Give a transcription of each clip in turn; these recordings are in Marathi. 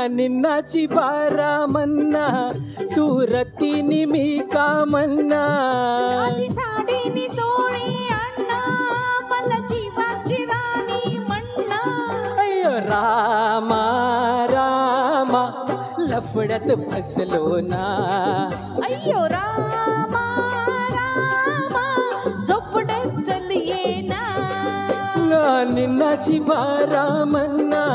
निन्नाची बारा मन्ना तू रतीनी मी का मन्ना साडीनी चोळी अण्णा मला जीवाची राणी म्हणणा अय्यो रामा रामा लफड्यात फसलो ना अय्यो रामा रामा झोपड्यात चल ये ना निन्नाची बारा मन्ना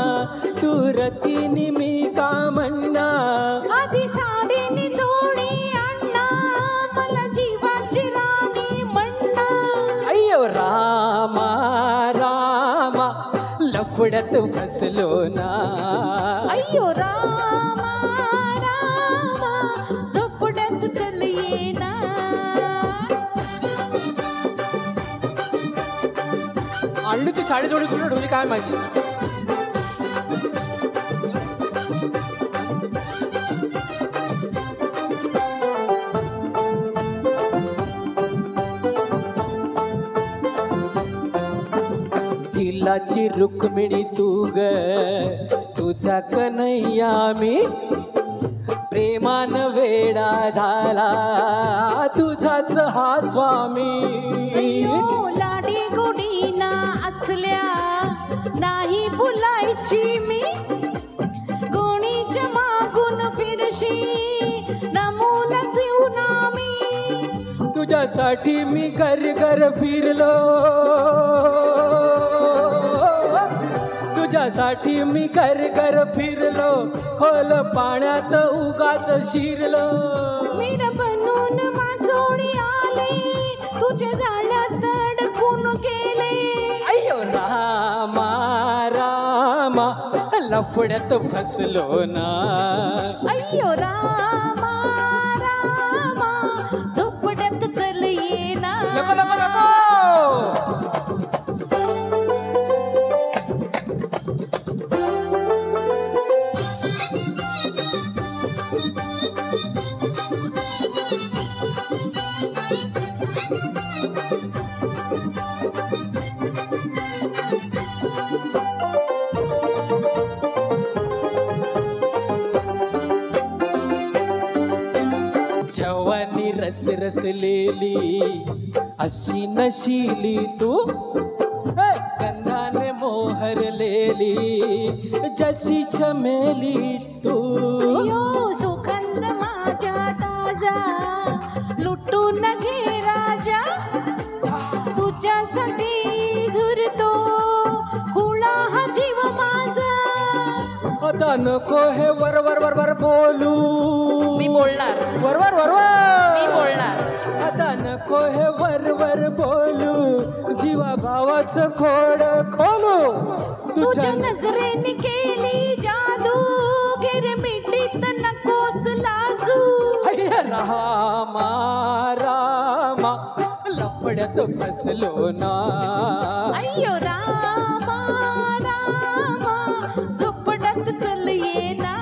तू रतीनी मी का म्हणना आधी साडीनी चोळी अण्णा मला जीवाची राणी म्हणणा अय्यो रामा रामा लफड्यात फसलो ना अय्यो रामा रामा झोपड्यात चल ये ना आणली ती साडी थोडी कुठे ठेवली काय माहिती दिलाची रुक्मिणी तू ग तुझा कन्हैया मी प्रेमान वेडा झाला तुझाच हा स्वामी लाडी गोडी ना असल्या नाही बोलायची मी गोणीच्या मागून फिरशी नमून देऊ ना मी तुझ्यासाठी मी घर घर फिरलो तुझ्यासाठी मी घर घर फिरलो खोल पाण्यात उगाच शिरलो मीर बनून मासोळी आले तुझ्या जाळ्यात अडकून गेले अय्यो रामा रामा लफड्यात फसलो ना अय्यो रामा रामा झोपड्यात चल ये ना नको नको नको जवानी रस रसलेली अशी नशिली तू गंधाने मोहरलेली जशी चमेली तू यो सुगंध माझ्या ताजा लुटून घे राजा तुझ्यासाठी झुरतो खुळा हा जीव माझा आता नको हे वर वर वर वर बोलू मी बोलणार वर वर वर मी बोलणार आता नको हे वर वर बोलू जीवा भावाचं खोड खोलू तुझ्या नजरेने केली जादू गिरमिटीत नकोस लाजू अय्या रामा रामा लफड्यात फसलो ना अय्यो रामा रामा झोपड्यात चल ये ना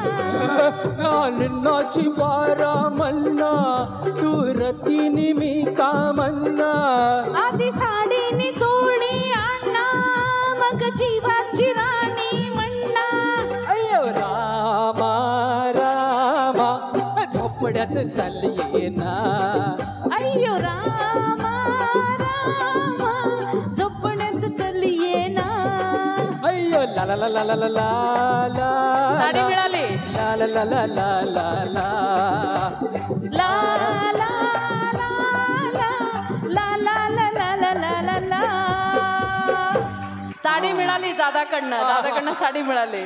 निन्नाची बारा मन्ना तू रतीनी मी का मन्ना आधी साडीनी चोळी अण्णा मग जीवाची राणी म्हणणा अय्यो रामा रामा झोपड्यात चाल ये ना अय्यो रामा रामा झोपड्यात चल ये ना अय्यो ला ला ला ला ला ला ला साडी मिळाली ला ला ला ला ला ला ला ला ला ला ला ला ला ला ला ला ला ला साडी मिळाली दादाकडनं साडी मिळाली